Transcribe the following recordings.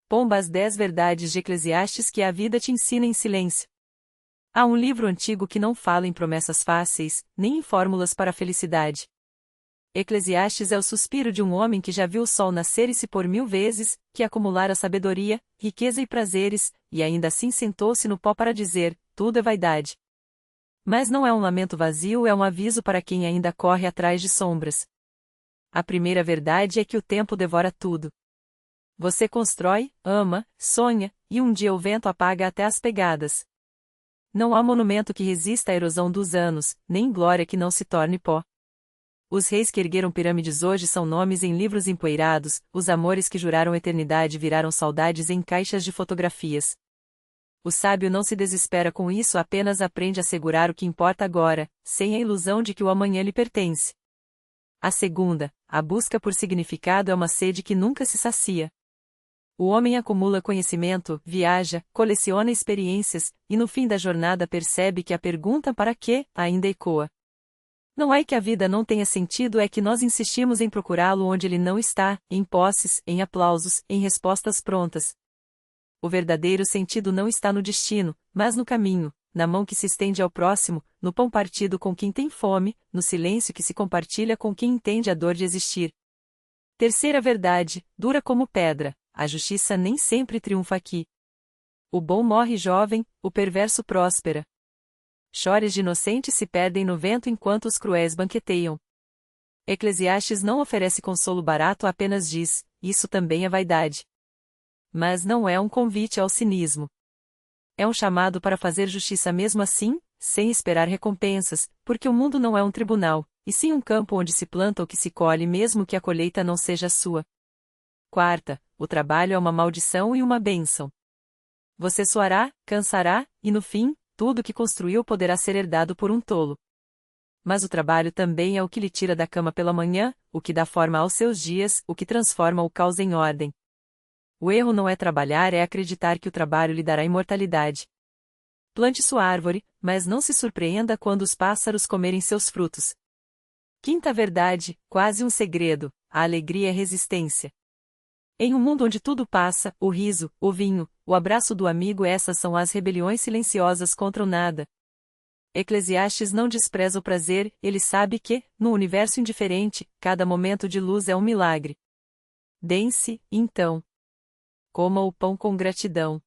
Pomba, as 10 verdades de Eclesiastes que a vida te ensina em silêncio. Há um livro antigo que não fala em promessas fáceis, nem em fórmulas para a felicidade. Eclesiastes é o suspiro de um homem que já viu o sol nascer e se pôr 1000 vezes, que acumulara sabedoria, riqueza e prazeres, e ainda assim sentou-se no pó para dizer: tudo é vaidade. Mas não é um lamento vazio, é um aviso para quem ainda corre atrás de sombras. A primeira verdade é que o tempo devora tudo. Você constrói, ama, sonha, e um dia o vento apaga até as pegadas. Não há monumento que resista à erosão dos anos, nem glória que não se torne pó. Os reis que ergueram pirâmides hoje são nomes em livros empoeirados, os amores que juraram eternidade viraram saudades em caixas de fotografias. O sábio não se desespera com isso, apenas aprende a segurar o que importa agora, sem a ilusão de que o amanhã lhe pertence. A segunda, a busca por significado é uma sede que nunca se sacia. O homem acumula conhecimento, viaja, coleciona experiências, e no fim da jornada percebe que a pergunta para quê ainda ecoa. Não é que a vida não tenha sentido, é que nós insistimos em procurá-lo onde ele não está, em posses, em aplausos, em respostas prontas. O verdadeiro sentido não está no destino, mas no caminho, na mão que se estende ao próximo, no pão partido com quem tem fome, no silêncio que se compartilha com quem entende a dor de existir. Terceira verdade, dura como pedra, a justiça nem sempre triunfa aqui. O bom morre jovem, o perverso próspera. Chores de inocentes se perdem no vento enquanto os cruéis banqueteiam. Eclesiastes não oferece consolo barato, apenas diz: isso também é vaidade. Mas não é um convite ao cinismo. É um chamado para fazer justiça mesmo assim, sem esperar recompensas, porque o mundo não é um tribunal, e sim um campo onde se planta o que se colhe mesmo que a colheita não seja sua. Quarta, o trabalho é uma maldição e uma bênção. Você suará, cansará, e no fim, tudo que construiu poderá ser herdado por um tolo. Mas o trabalho também é o que lhe tira da cama pela manhã, o que dá forma aos seus dias, o que transforma o caos em ordem. O erro não é trabalhar, é acreditar que o trabalho lhe dará imortalidade. Plante sua árvore, mas não se surpreenda quando os pássaros comerem seus frutos. Quinta verdade, quase um segredo: a alegria é resistência. Em um mundo onde tudo passa, o riso, o vinho, o abraço do amigo, essas são as rebeliões silenciosas contra o nada. Eclesiastes não despreza o prazer, ele sabe que, no universo indiferente, cada momento de luz é um milagre. Dê-se, então. Coma o pão com gratidão.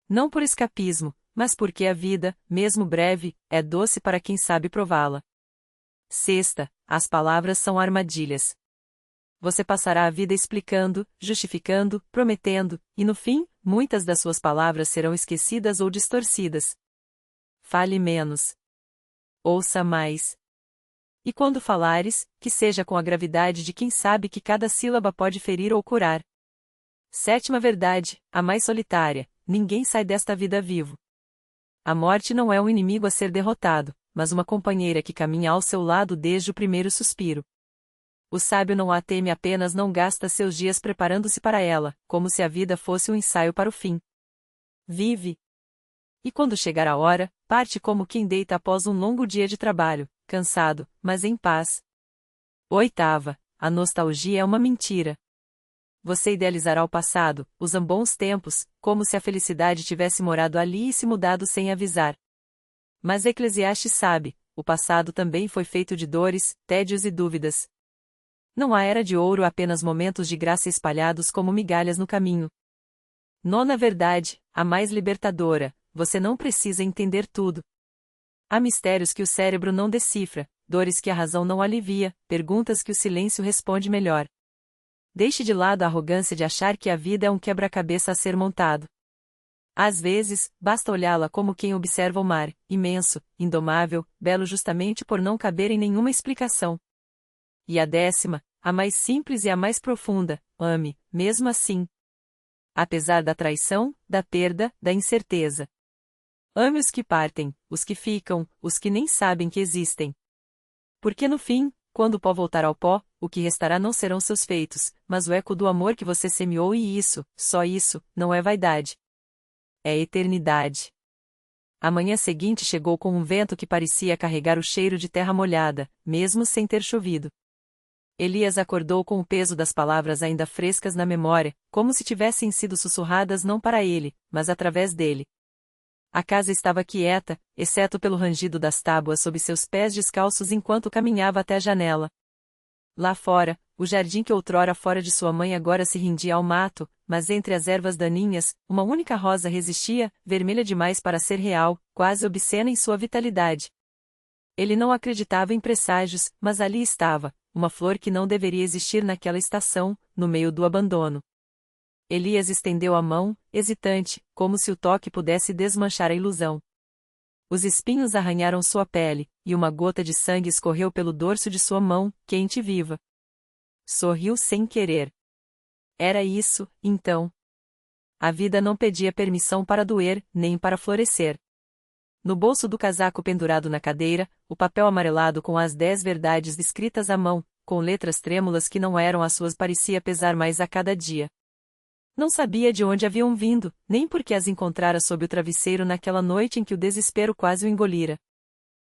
Não por escapismo, mas porque a vida, mesmo breve, é doce para quem sabe prová-la. Sexta, as palavras são armadilhas. Você passará a vida explicando, justificando, prometendo, e no fim, muitas das suas palavras serão esquecidas ou distorcidas. Fale menos. Ouça mais. E quando falares, que seja com a gravidade de quem sabe que cada sílaba pode ferir ou curar. Sétima verdade, a mais solitária: ninguém sai desta vida vivo. A morte não é um inimigo a ser derrotado, mas uma companheira que caminha ao seu lado desde o primeiro suspiro. O sábio não a teme, apenas não gasta seus dias preparando-se para ela, como se a vida fosse um ensaio para o fim. Vive. E quando chegar a hora, parte como quem deita após um longo dia de trabalho, cansado, mas em paz. Oitava, a nostalgia é uma mentira. Você idealizará o passado, os bons tempos, como se a felicidade tivesse morado ali e se mudado sem avisar. Mas Eclesiastes sabe, o passado também foi feito de dores, tédios e dúvidas. Não há era de ouro, apenas momentos de graça espalhados como migalhas no caminho. Nona verdade, a mais libertadora: você não precisa entender tudo. Há mistérios que o cérebro não decifra, dores que a razão não alivia, perguntas que o silêncio responde melhor. Deixe de lado a arrogância de achar que a vida é um quebra-cabeça a ser montado. Às vezes, basta olhá-la como quem observa o mar, imenso, indomável, belo justamente por não caber em nenhuma explicação. E a décima, a mais simples e a mais profunda: ame, mesmo assim. Apesar da traição, da perda, da incerteza. Ame os que partem, os que ficam, os que nem sabem que existem. Porque no fim, quando o pó voltar ao pó, o que restará não serão seus feitos, mas o eco do amor que você semeou, e isso, só isso, não é vaidade. É eternidade. A manhã seguinte chegou com um vento que parecia carregar o cheiro de terra molhada, mesmo sem ter chovido. Elias acordou com o peso das palavras ainda frescas na memória, como se tivessem sido sussurradas não para ele, mas através dele. A casa estava quieta, exceto pelo rangido das tábuas sob seus pés descalços enquanto caminhava até a janela. Lá fora, o jardim que outrora fora de sua mãe agora se rendia ao mato, mas entre as ervas daninhas, uma única rosa resistia, vermelha demais para ser real, quase obscena em sua vitalidade. Ele não acreditava em presságios, mas ali estava, uma flor que não deveria existir naquela estação, no meio do abandono. Elias estendeu a mão, hesitante, como se o toque pudesse desmanchar a ilusão. Os espinhos arranharam sua pele, e uma gota de sangue escorreu pelo dorso de sua mão, quente e viva. Sorriu sem querer. Era isso, então. A vida não pedia permissão para doer, nem para florescer. No bolso do casaco pendurado na cadeira, o papel amarelado com as 10 verdades escritas à mão, com letras trêmulas que não eram as suas parecia pesar mais a cada dia. Não sabia de onde haviam vindo, nem por que as encontrara sob o travesseiro naquela noite em que o desespero quase o engolira.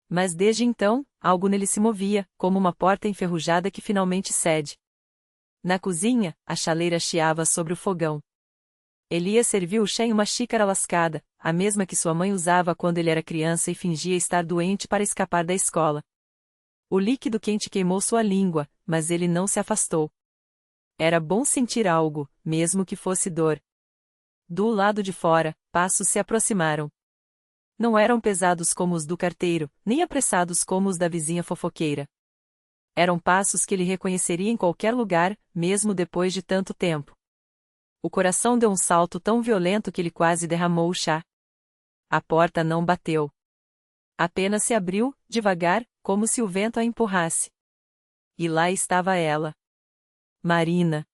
Mas desde então, algo nele se movia, como uma porta enferrujada que finalmente cede. Na cozinha, a chaleira chiava sobre o fogão. Elias serviu o chá em uma xícara lascada, a mesma que sua mãe usava quando ele era criança e fingia estar doente para escapar da escola. O líquido quente queimou sua língua, mas ele não se afastou. Era bom sentir algo, mesmo que fosse dor. Do lado de fora, passos se aproximaram. Não eram pesados como os do carteiro, nem apressados como os da vizinha fofoqueira. Eram passos que ele reconheceria em qualquer lugar, mesmo depois de tanto tempo. O coração deu um salto tão violento que ele quase derramou o chá. A porta não bateu. Apenas se abriu, devagar, como se o vento a empurrasse. E lá estava ela. Marina.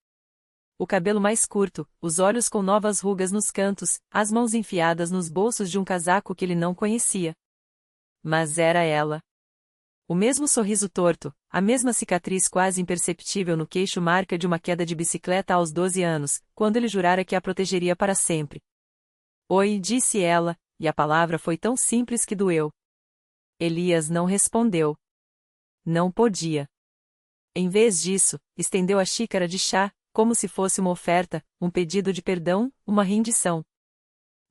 O cabelo mais curto, os olhos com novas rugas nos cantos, as mãos enfiadas nos bolsos de um casaco que ele não conhecia. Mas era ela. O mesmo sorriso torto, a mesma cicatriz quase imperceptível no queixo marca de uma queda de bicicleta aos 12 anos, quando ele jurara que a protegeria para sempre. Oi, disse ela, e a palavra foi tão simples que doeu. Elias não respondeu. Não podia. Em vez disso, estendeu a xícara de chá, como se fosse uma oferta, um pedido de perdão, uma rendição.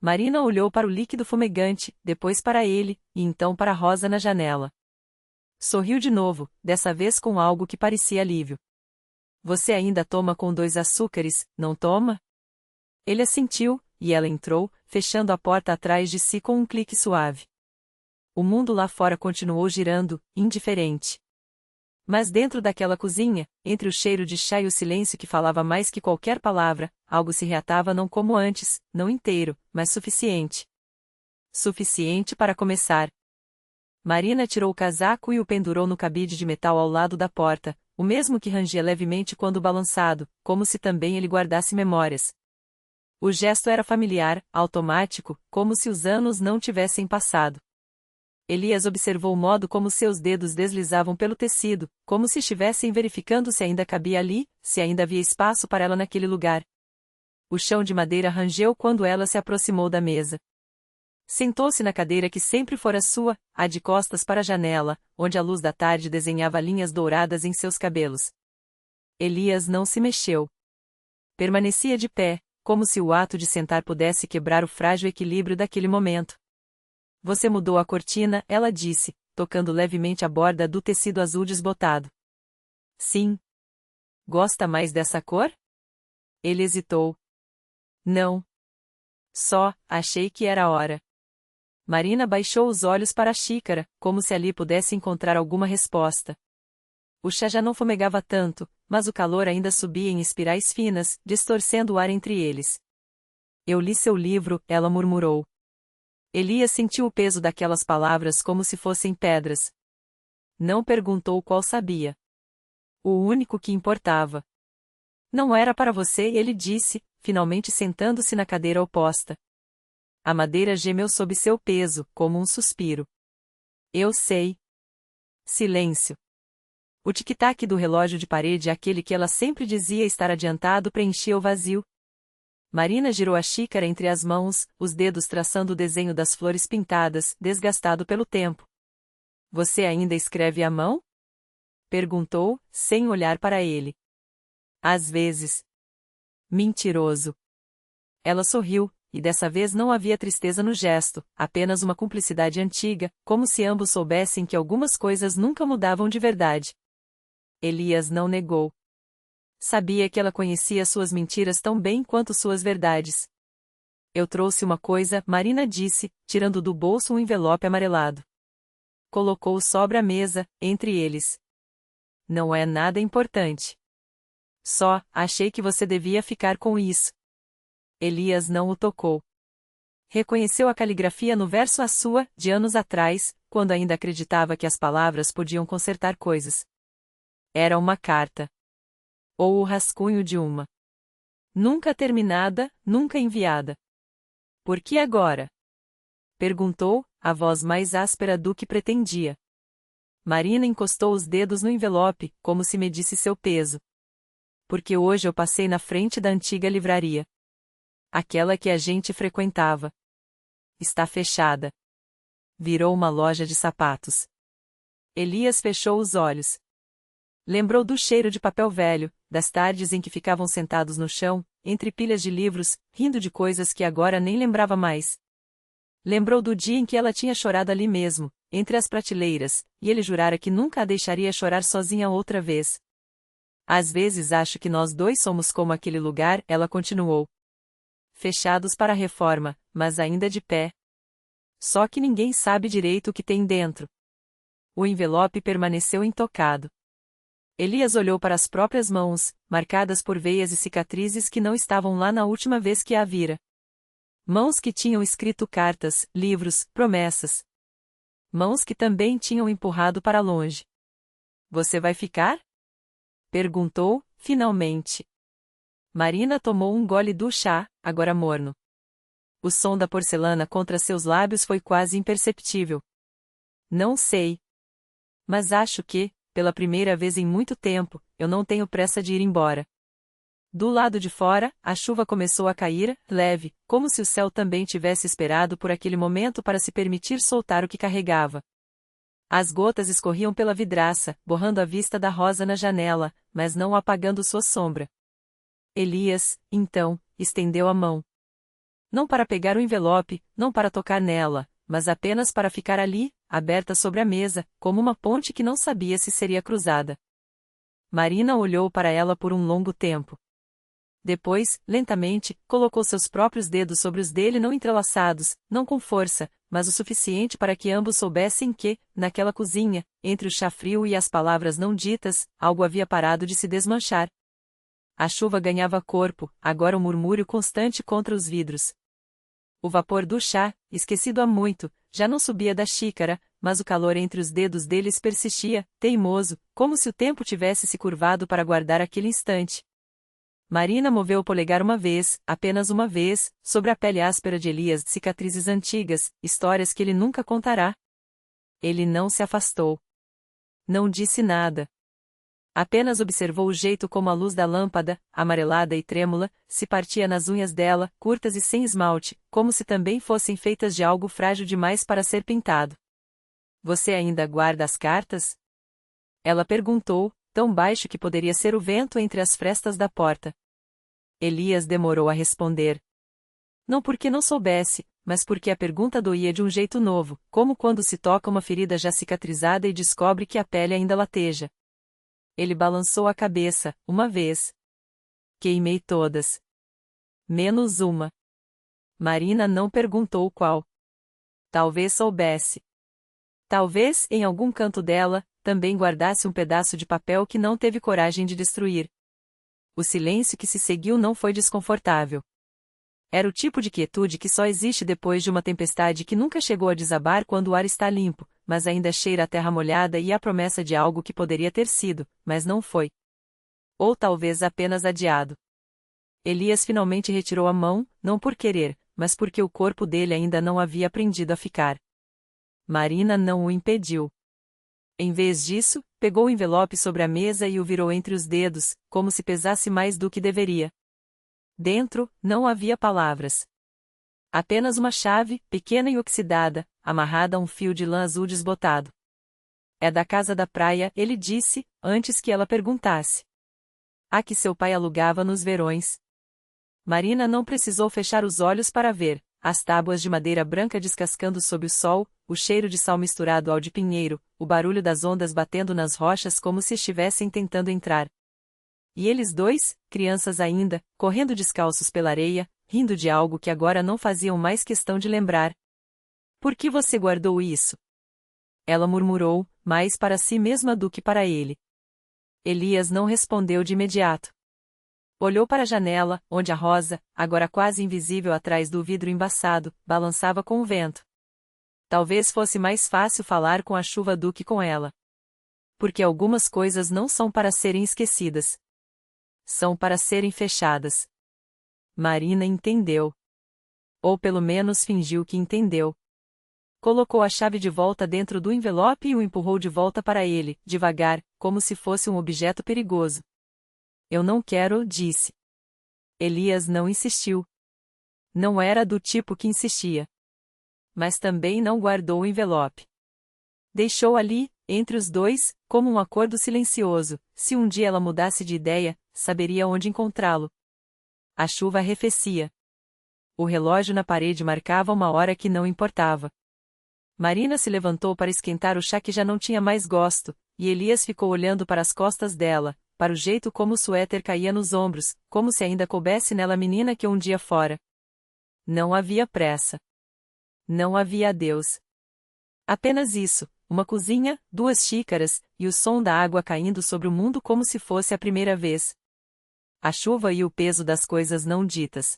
Marina olhou para o líquido fumegante, depois para ele, e então para a rosa na janela. Sorriu de novo, dessa vez com algo que parecia alívio. Você ainda toma com 2 açúcares, não toma? Ele assentiu, e ela entrou, fechando a porta atrás de si com um clique suave. O mundo lá fora continuou girando, indiferente. Mas dentro daquela cozinha, entre o cheiro de chá e o silêncio que falava mais que qualquer palavra, algo se reatava não como antes, não inteiro, mas suficiente. Suficiente para começar. Marina tirou o casaco e o pendurou no cabide de metal ao lado da porta, o mesmo que rangia levemente quando balançado, como se também ele guardasse memórias. O gesto era familiar, automático, como se os anos não tivessem passado. Elias observou o modo como seus dedos deslizavam pelo tecido, como se estivessem verificando se ainda cabia ali, se ainda havia espaço para ela naquele lugar. O chão de madeira rangeu quando ela se aproximou da mesa. Sentou-se na cadeira que sempre fora sua, a de costas para a janela, onde a luz da tarde desenhava linhas douradas em seus cabelos. Elias não se mexeu. Permanecia de pé, como se o ato de sentar pudesse quebrar o frágil equilíbrio daquele momento. Você mudou a cortina, ela disse, tocando levemente a borda do tecido azul desbotado. Sim. Gosta mais dessa cor? Ele hesitou. Não. Só, achei que era a hora. Marina baixou os olhos para a xícara, como se ali pudesse encontrar alguma resposta. O chá já não fumegava tanto, mas o calor ainda subia em espirais finas, distorcendo o ar entre eles. Eu li seu livro, ela murmurou. Elias sentiu o peso daquelas palavras como se fossem pedras. Não perguntou qual sabia. O único que importava. Não era para você, ele disse, finalmente sentando-se na cadeira oposta. A madeira gemeu sob seu peso, como um suspiro. Eu sei. Silêncio. O tic-tac do relógio de parede, aquele que ela sempre dizia estar adiantado, preenchia o vazio. Marina girou a xícara entre as mãos, os dedos traçando o desenho das flores pintadas, desgastado pelo tempo. Você ainda escreve à mão? Perguntou, sem olhar para ele. Às vezes. Mentiroso. Ela sorriu, e dessa vez não havia tristeza no gesto, apenas uma cumplicidade antiga, como se ambos soubessem que algumas coisas nunca mudavam de verdade. Elias não negou. Sabia que ela conhecia suas mentiras tão bem quanto suas verdades. Eu trouxe uma coisa, Marina disse, tirando do bolso um envelope amarelado. Colocou-o sobre a mesa, entre eles. Não é nada importante. Só, achei que você devia ficar com isso. Elias não o tocou. Reconheceu a caligrafia no verso à sua, de anos atrás, quando ainda acreditava que as palavras podiam consertar coisas. Era uma carta. Ou o rascunho de uma. Nunca terminada, nunca enviada. Por que agora? Perguntou, a voz mais áspera do que pretendia. Marina encostou os dedos no envelope, como se medisse seu peso. Porque hoje eu passei na frente da antiga livraria. Aquela que a gente frequentava. Está fechada. Virou uma loja de sapatos. Elias fechou os olhos. Lembrou do cheiro de papel velho, das tardes em que ficavam sentados no chão, entre pilhas de livros, rindo de coisas que agora nem lembrava mais. Lembrou do dia em que ela tinha chorado ali mesmo, entre as prateleiras, e ele jurara que nunca a deixaria chorar sozinha outra vez. Às vezes acho que nós dois somos como aquele lugar, ela continuou. Fechados para a reforma, mas ainda de pé. Só que ninguém sabe direito o que tem dentro. O envelope permaneceu intocado. Elias olhou para as próprias mãos, marcadas por veias e cicatrizes que não estavam lá na última vez que a vira. Mãos que tinham escrito cartas, livros, promessas. Mãos que também tinham empurrado para longe. Você vai ficar? Perguntou, finalmente. Marina tomou um gole do chá, agora morno. O som da porcelana contra seus lábios foi quase imperceptível. Não sei. Mas acho que, pela primeira vez em muito tempo, eu não tenho pressa de ir embora. Do lado de fora, a chuva começou a cair, leve, como se o céu também tivesse esperado por aquele momento para se permitir soltar o que carregava. As gotas escorriam pela vidraça, borrando a vista da rosa na janela, mas não apagando sua sombra. Elias, então, estendeu a mão. Não para pegar o envelope, não para tocar nela, mas apenas para ficar ali, aberta sobre a mesa, como uma ponte que não sabia se seria cruzada. Marina olhou para ela por um longo tempo. Depois, lentamente, colocou seus próprios dedos sobre os dele não entrelaçados, não com força, mas o suficiente para que ambos soubessem que, naquela cozinha, entre o chá frio e as palavras não ditas, algo havia parado de se desmanchar. A chuva ganhava corpo, agora um murmúrio constante contra os vidros. O vapor do chá, esquecido há muito, já não subia da xícara, mas o calor entre os dedos deles persistia, teimoso, como se o tempo tivesse se curvado para guardar aquele instante. Marina moveu o polegar uma vez, apenas uma vez, sobre a pele áspera de Elias, de cicatrizes antigas, histórias que ele nunca contará. Ele não se afastou. Não disse nada. Apenas observou o jeito como a luz da lâmpada, amarelada e trêmula, se partia nas unhas dela, curtas e sem esmalte, como se também fossem feitas de algo frágil demais para ser pintado. Você ainda guarda as cartas? Ela perguntou, tão baixo que poderia ser o vento entre as frestas da porta. Elias demorou a responder. Não porque não soubesse, mas porque a pergunta doía de um jeito novo, como quando se toca uma ferida já cicatrizada e descobre que a pele ainda lateja. Ele balançou a cabeça, uma vez. Queimei todas. Menos uma. Marina não perguntou qual. Talvez soubesse. Talvez, em algum canto dela, também guardasse um pedaço de papel que não teve coragem de destruir. O silêncio que se seguiu não foi desconfortável. Era o tipo de quietude que só existe depois de uma tempestade que nunca chegou a desabar quando o ar está limpo, mas ainda cheira a terra molhada e a promessa de algo que poderia ter sido, mas não foi. Ou talvez apenas adiado. Elias finalmente retirou a mão, não por querer, mas porque o corpo dele ainda não havia aprendido a ficar. Marina não o impediu. Em vez disso, pegou o envelope sobre a mesa e o virou entre os dedos, como se pesasse mais do que deveria. Dentro, não havia palavras. Apenas uma chave, pequena e oxidada, amarrada a um fio de lã azul desbotado. É da casa da praia, ele disse, antes que ela perguntasse. A que seu pai alugava nos verões. Marina não precisou fechar os olhos para ver, as tábuas de madeira branca descascando sob o sol, o cheiro de sal misturado ao de pinheiro, o barulho das ondas batendo nas rochas como se estivessem tentando entrar. E eles dois, crianças ainda, correndo descalços pela areia, rindo de algo que agora não faziam mais questão de lembrar. Por que você guardou isso? Ela murmurou, mais para si mesma do que para ele. Elias não respondeu de imediato. Olhou para a janela, onde a rosa, agora quase invisível atrás do vidro embaçado, balançava com o vento. Talvez fosse mais fácil falar com a chuva do que com ela. Porque algumas coisas não são para serem esquecidas. São para serem fechadas. Marina entendeu. Ou pelo menos fingiu que entendeu. Colocou a chave de volta dentro do envelope e o empurrou de volta para ele, devagar, como se fosse um objeto perigoso. Eu não quero, disse. Elias não insistiu. Não era do tipo que insistia. Mas também não guardou o envelope. Deixou ali, entre os dois, como um acordo silencioso, se um dia ela mudasse de ideia, saberia onde encontrá-lo. A chuva arrefecia. O relógio na parede marcava uma hora que não importava. Marina se levantou para esquentar o chá que já não tinha mais gosto, e Elias ficou olhando para as costas dela, para o jeito como o suéter caía nos ombros, como se ainda coubesse nela a menina que um dia fora. Não havia pressa. Não havia adeus. Apenas isso, uma cozinha, 2 xícaras, e o som da água caindo sobre o mundo como se fosse a primeira vez. A chuva e o peso das coisas não ditas.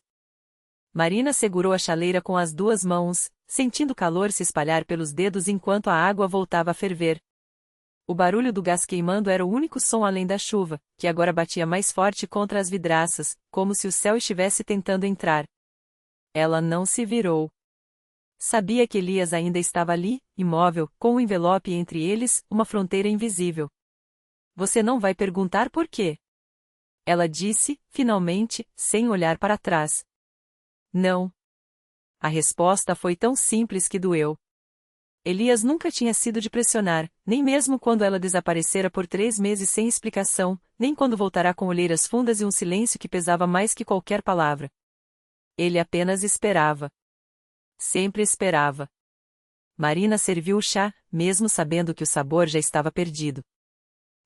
Marina segurou a chaleira com as 2 mãos, sentindo o calor se espalhar pelos dedos enquanto a água voltava a ferver. O barulho do gás queimando era o único som além da chuva, que agora batia mais forte contra as vidraças, como se o céu estivesse tentando entrar. Ela não se virou. Sabia que Elias ainda estava ali, imóvel, com o envelope entre eles, uma fronteira invisível. Você não vai perguntar por quê? Ela disse, finalmente, sem olhar para trás. Não. A resposta foi tão simples que doeu. Elias nunca tinha sido de pressionar, nem mesmo quando ela desaparecera por 3 meses sem explicação, nem quando voltará com olheiras fundas e um silêncio que pesava mais que qualquer palavra. Ele apenas esperava. Sempre esperava. Marina serviu o chá, mesmo sabendo que o sabor já estava perdido.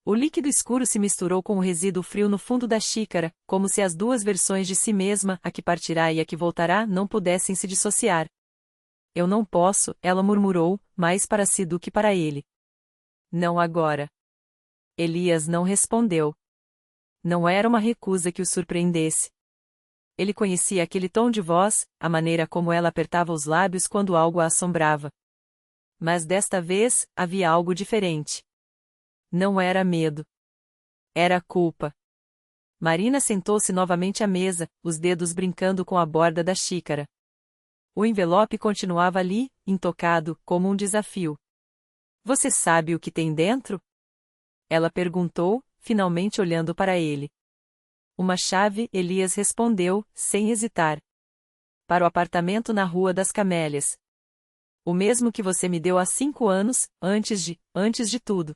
O líquido escuro se misturou com o resíduo frio no fundo da xícara, como se as 2 versões de si mesma, a que partirá e a que voltará, não pudessem se dissociar. Eu não posso, ela murmurou, mais para si do que para ele. Não agora. Elias não respondeu. Não era uma recusa que o surpreendesse. Ele conhecia aquele tom de voz, a maneira como ela apertava os lábios quando algo a assombrava. Mas desta vez, havia algo diferente. Não era medo. Era culpa. Marina sentou-se novamente à mesa, os dedos brincando com a borda da xícara. O envelope continuava ali, intocado, como um desafio. Você sabe o que tem dentro? Ela perguntou, finalmente olhando para ele. Uma chave, Elias respondeu, sem hesitar. Para o apartamento na Rua das Camélias. O mesmo que você me deu há 5 anos, antes de tudo.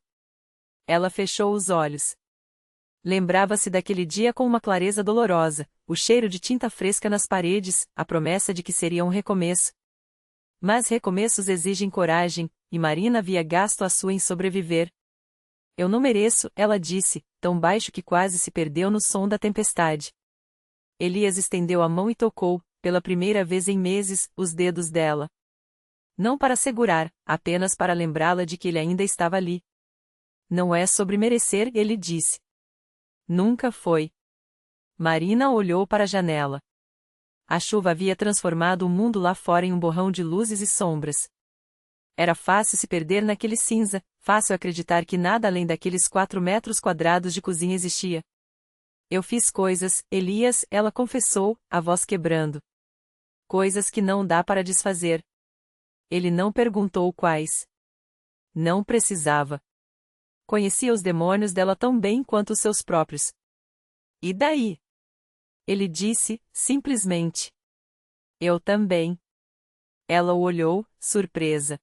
Ela fechou os olhos. Lembrava-se daquele dia com uma clareza dolorosa, o cheiro de tinta fresca nas paredes, a promessa de que seria um recomeço. Mas recomeços exigem coragem, e Marina havia gasto a sua em sobreviver. Eu não mereço, ela disse, tão baixo que quase se perdeu no som da tempestade. Elias estendeu a mão e tocou, pela primeira vez em meses, os dedos dela. Não para segurar, apenas para lembrá-la de que ele ainda estava ali. Não é sobre merecer, ele disse. Nunca foi. Marina olhou para a janela. A chuva havia transformado o mundo lá fora em um borrão de luzes e sombras. Era fácil se perder naquele cinza, fácil acreditar que nada além daqueles 4 metros quadrados de cozinha existia. Eu fiz coisas, Elias, ela confessou, a voz quebrando. Coisas que não dá para desfazer. Ele não perguntou quais. Não precisava. Conhecia os demônios dela tão bem quanto os seus próprios. E daí? Ele disse, simplesmente. Eu também. Ela o olhou, surpresa.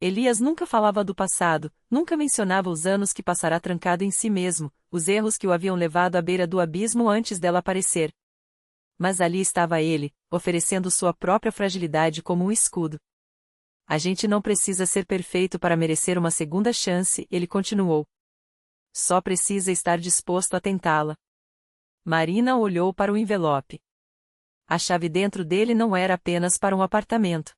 Elias nunca falava do passado, nunca mencionava os anos que passará trancado em si mesmo, os erros que o haviam levado à beira do abismo antes dela aparecer. Mas ali estava ele, oferecendo sua própria fragilidade como um escudo. A gente não precisa ser perfeito para merecer uma segunda chance, ele continuou. Só precisa estar disposto a tentá-la. Marina olhou para o envelope. A chave dentro dele não era apenas para um apartamento.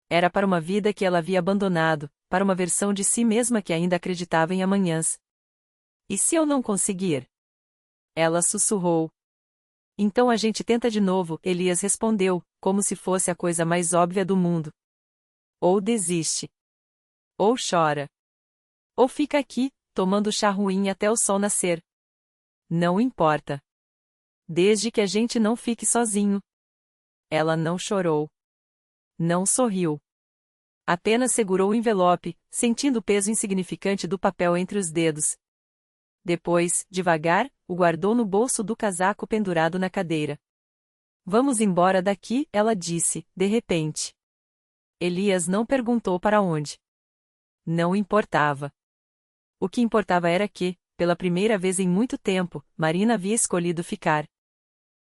Era para uma vida que ela havia abandonado, para uma versão de si mesma que ainda acreditava em amanhãs. E se eu não conseguir? Ela sussurrou. Então a gente tenta de novo, Elias respondeu, como se fosse a coisa mais óbvia do mundo. Ou desiste. Ou chora. Ou fica aqui, tomando chá ruim até o sol nascer. Não importa. Desde que a gente não fique sozinho. Ela não chorou. Não sorriu. Apenas segurou o envelope, sentindo o peso insignificante do papel entre os dedos. Depois, devagar, o guardou no bolso do casaco pendurado na cadeira. Vamos embora daqui, ela disse, de repente. Elias não perguntou para onde. Não importava. O que importava era que, pela primeira vez em muito tempo, Marina havia escolhido ficar.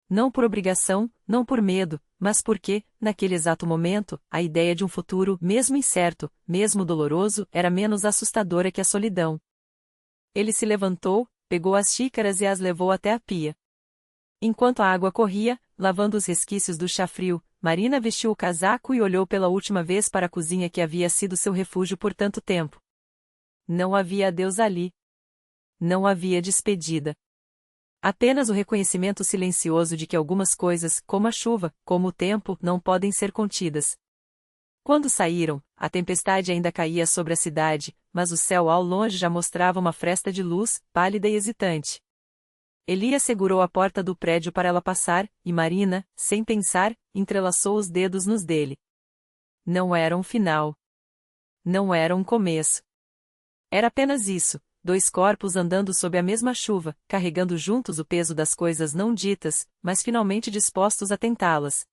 Não por obrigação, não por medo, mas porque, naquele exato momento, a ideia de um futuro, mesmo incerto, mesmo doloroso, era menos assustadora que a solidão. Ele se levantou, pegou as xícaras e as levou até a pia. Enquanto a água corria, lavando os resquícios do chá frio, Marina vestiu o casaco e olhou pela última vez para a cozinha que havia sido seu refúgio por tanto tempo. Não havia adeus ali. Não havia despedida. Apenas o reconhecimento silencioso de que algumas coisas, como a chuva, como o tempo, não podem ser contidas. Quando saíram, a tempestade ainda caía sobre a cidade, mas o céu ao longe já mostrava uma fresta de luz, pálida e hesitante. Elias segurou a porta do prédio para ela passar, e Marina, sem pensar, entrelaçou os dedos nos dele. Não era um final. Não era um começo. Era apenas isso, dois corpos andando sob a mesma chuva, carregando juntos o peso das coisas não ditas, mas finalmente dispostos a tentá-las.